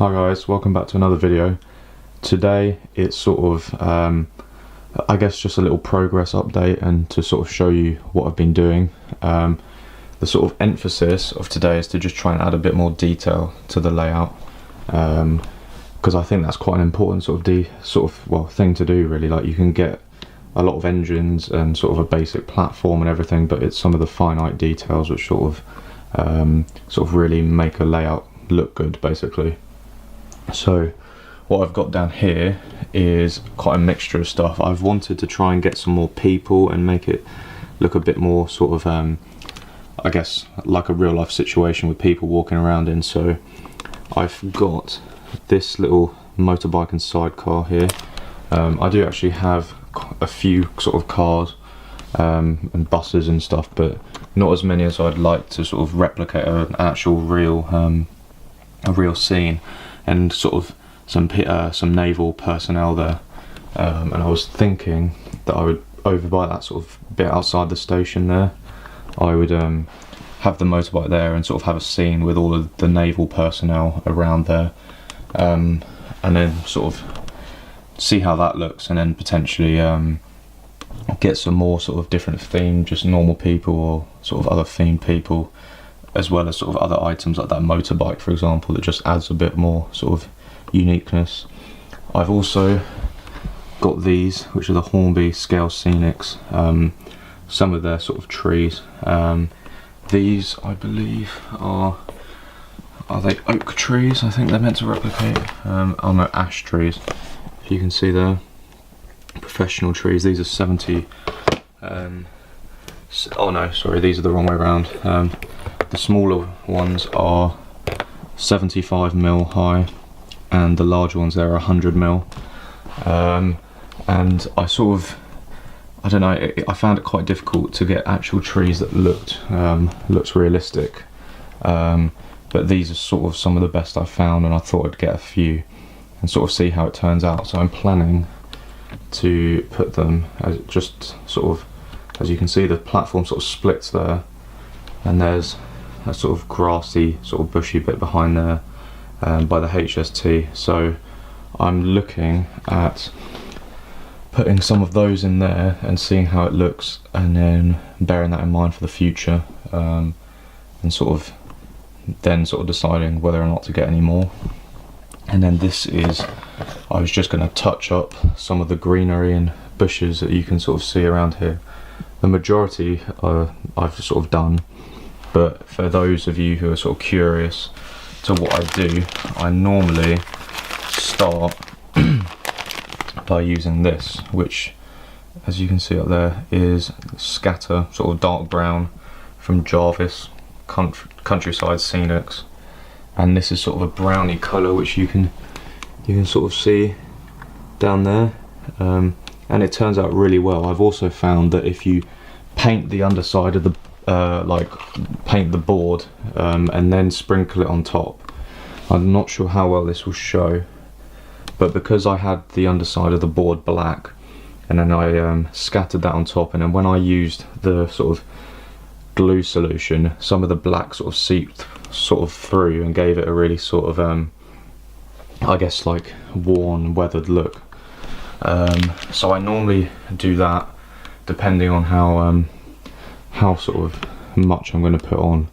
Hi guys, welcome back to another video. Today it's sort of I guess just a little progress update and to sort of show you what I've been doing. The sort of emphasis of today is to just try and add a bit more detail to the layout, because I think that's quite an important sort of thing to do really. Like, you can get a lot of engines and sort of a basic platform and everything, but it's some of the finite details which sort of really make a layout look good basically. So what I've got down here is quite a mixture of stuff. I've wanted to try and get some more people and make it look a bit more sort of I guess like a real life situation with people walking around in. So I've got this little motorbike and sidecar here. I do actually have a few sort of cars and buses and stuff, but not as many as I'd like to sort of replicate an actual real scene, and sort of some naval personnel there. And I was thinking that I would, over by that sort of bit outside the station there, I would have the motorbike there and sort of have a scene with all of the naval personnel around there, and then sort of see how that looks, and then potentially get some more sort of different theme, just normal people or sort of other themed people, as well as sort of other items like that motorbike for example, that just adds a bit more sort of uniqueness. I've also got these, which are the Hornby Scale Scenics, some of their sort of trees. These I believe are they oak trees? I think they're meant to replicate, oh no, ash trees. If you can see there, professional trees. These are 70 oh no, sorry, these are the wrong way around. The smaller ones are 75mm high, and the larger ones there are 100mm. And I don't know, I found it quite difficult to get actual trees that looks realistic. But these are sort of some of the best I've found, and I thought I'd get a few and sort of see how it turns out. So I'm planning to put them as just sort of, as you can see, the platform sort of splits there, and there's a sort of grassy sort of bushy bit behind there by the HST. So I'm looking at putting some of those in there and seeing how it looks, and then bearing that in mind for the future, and sort of deciding whether or not to get any more. And then this is, I was just going to touch up some of the greenery and bushes that you can sort of see around here. The majority I've sort of done, but for those of you who are sort of curious to what I do, I normally start by using this, which, as you can see up there, is Scatter sort of dark brown from Jarvis Countryside Scenics, and this is sort of a browny colour which you can sort of see down there, and it turns out really well. I've also found that if you paint the underside of the paint the board and then sprinkle it on top, I'm not sure how well this will show, but because I had the underside of the board black, and then I scattered that on top, and then when I used the sort of glue solution, some of the black sort of seeped sort of through and gave it a really sort of I guess like worn, weathered look. So I normally do that depending on how sort of much I'm going to put on.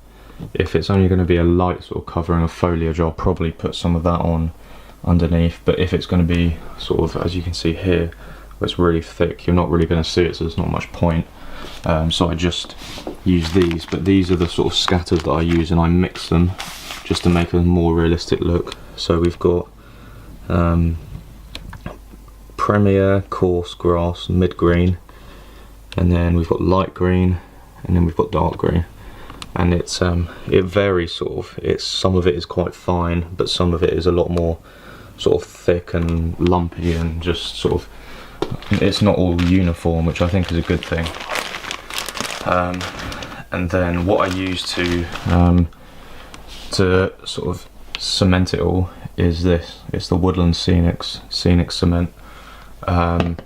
If it's only going to be a light sort of covering of foliage, I'll probably put some of that on underneath, but if it's going to be sort of, as you can see here, where it's really thick, you're not really going to see it, so there's not much point. So I just use these, but these are the sort of scatters that I use, and I mix them just to make a more realistic look. So we've got Premier, Coarse Grass, Mid Green, and then we've got Light Green, and then we've got Dark Green. And it's it varies sort of. Some of it is quite fine, but some of it is a lot more sort of thick and lumpy, and just sort of, it's not all uniform, which I think is a good thing. And then what I use to sort of cement it all is this. It's the Woodland Scenic Cement, and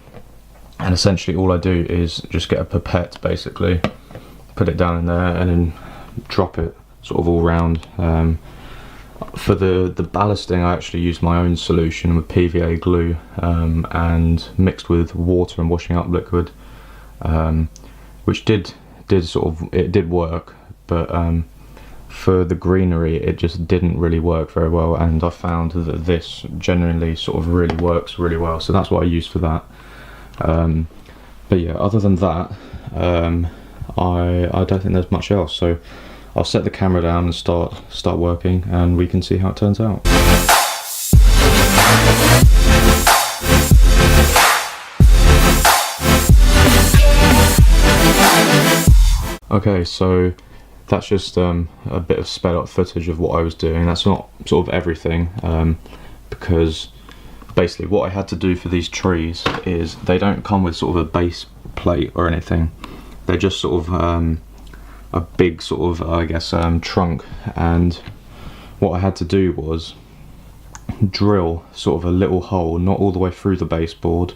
essentially all I do is just get a pipette, basically put it down in there and then drop it sort of all round, For the ballasting, I actually used my own solution with PVA glue and mixed with water and washing up liquid, which did work, but for the greenery it just didn't really work very well, and I found that this genuinely sort of really works really well, so that's what I used for that. But yeah, other than that, I don't think there's much else, so I'll set the camera down and start working, and we can see how it turns out. Okay, so that's just a bit of sped up footage of what I was doing. That's not sort of everything, because basically what I had to do for these trees is they don't come with sort of a base plate or anything. They're just sort of a big sort of, I guess, trunk, and what I had to do was drill sort of a little hole, not all the way through the baseboard,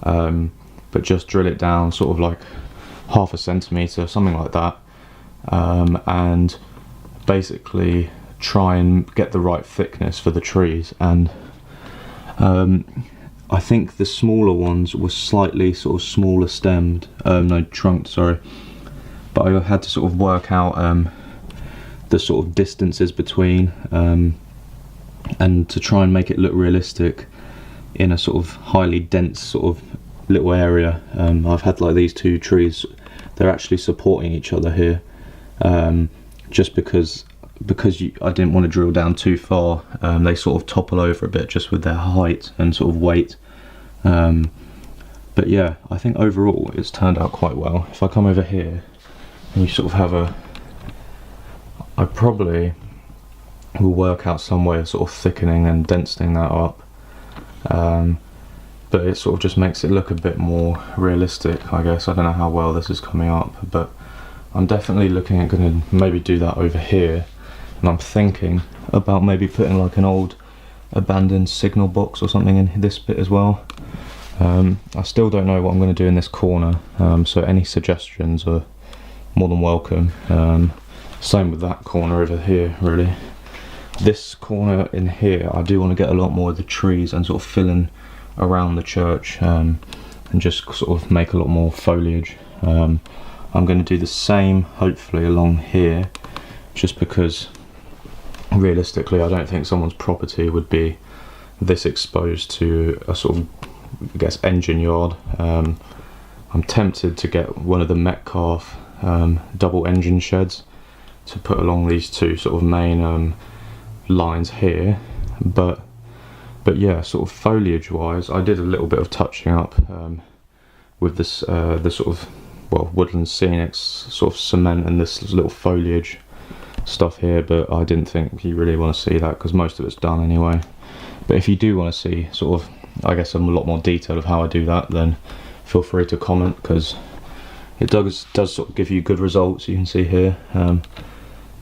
but just drill it down sort of like half a centimetre, something like that, and basically try and get the right thickness for the trees. And I think the smaller ones were slightly sort of smaller stemmed, no, trunked, sorry, but I had to sort of work out the sort of distances between, and to try and make it look realistic in a sort of highly dense sort of little area. I've had like these two trees, they're actually supporting each other here, just because I didn't want to drill down too far. They sort of topple over a bit just with their height and sort of weight. But yeah, I think overall it's turned out quite well. If I come over here and you sort of have I probably will work out some way of sort of thickening and densening that up, but it sort of just makes it look a bit more realistic, I guess. I don't know how well this is coming up, but I'm definitely looking at going to maybe do that over here, and I'm thinking about maybe putting like an old abandoned signal box or something in this bit as well. I still don't know what I'm going to do in this corner, so any suggestions are more than welcome. Same with that corner over here, really. This corner in here, I do want to get a lot more of the trees and sort of fill in around the church, and just sort of make a lot more foliage. I'm going to do the same hopefully along here, just because realistically I don't think someone's property would be this exposed to a sort of, I guess, engine yard. I'm tempted to get one of the Metcalf double engine sheds to put along these two sort of main lines here, but yeah, sort of foliage wise I did a little bit of touching up with this the sort of, well, Woodland Scenics sort of cement and this little foliage stuff here, but I didn't think you really want to see that because most of it's done anyway. But if you do want to see sort of, I guess, a lot more detail of how I do that, then feel free to comment, because it does sort of give you good results. You can see here,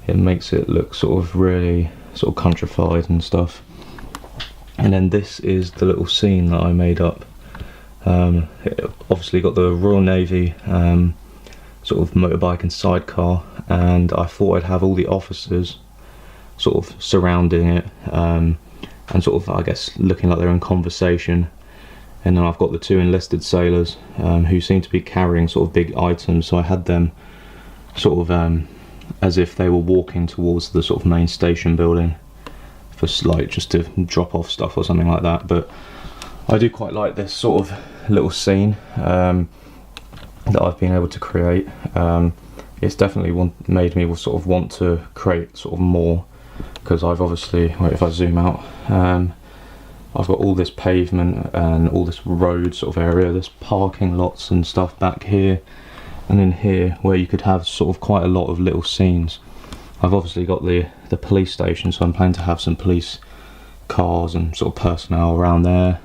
it makes it look sort of really sort of countrified and stuff. And then this is the little scene that I made up. It obviously got the Royal Navy sort of motorbike and sidecar, and I thought I'd have all the officers sort of surrounding it, and sort of, I guess, looking like they're in conversation. And then I've got the two enlisted sailors who seem to be carrying sort of big items, so I had them sort of as if they were walking towards the sort of main station building for like just to drop off stuff or something like that. But I do quite like this sort of little scene that I've been able to create. It's definitely made me sort of want to create sort of more, because I've obviously, wait, if I zoom out, I've got all this pavement and all this road sort of area, there's parking lots and stuff back here and in here, where you could have sort of quite a lot of little scenes. I've obviously got the police station, so I'm planning to have some police cars and sort of personnel around there,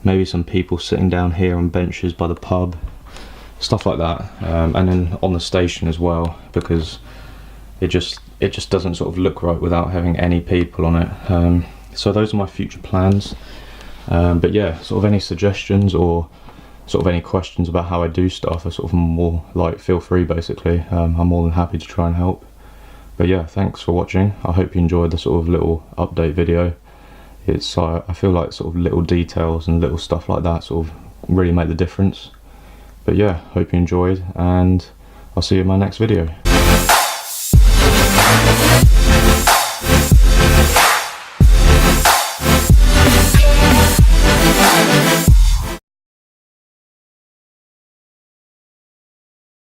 maybe some people sitting down here on benches by the pub, stuff like that, and then on the station as well, because it just doesn't sort of look right without having any people on it. So those are my future plans, but yeah, sort of any suggestions or sort of any questions about how I do stuff are sort of more like, feel free basically. I'm more than happy to try and help. But yeah, thanks for watching. I hope you enjoyed the sort of little update video. It's I feel like sort of little details and little stuff like that sort of really make the difference. But yeah, hope you enjoyed, and I'll see you in my next video.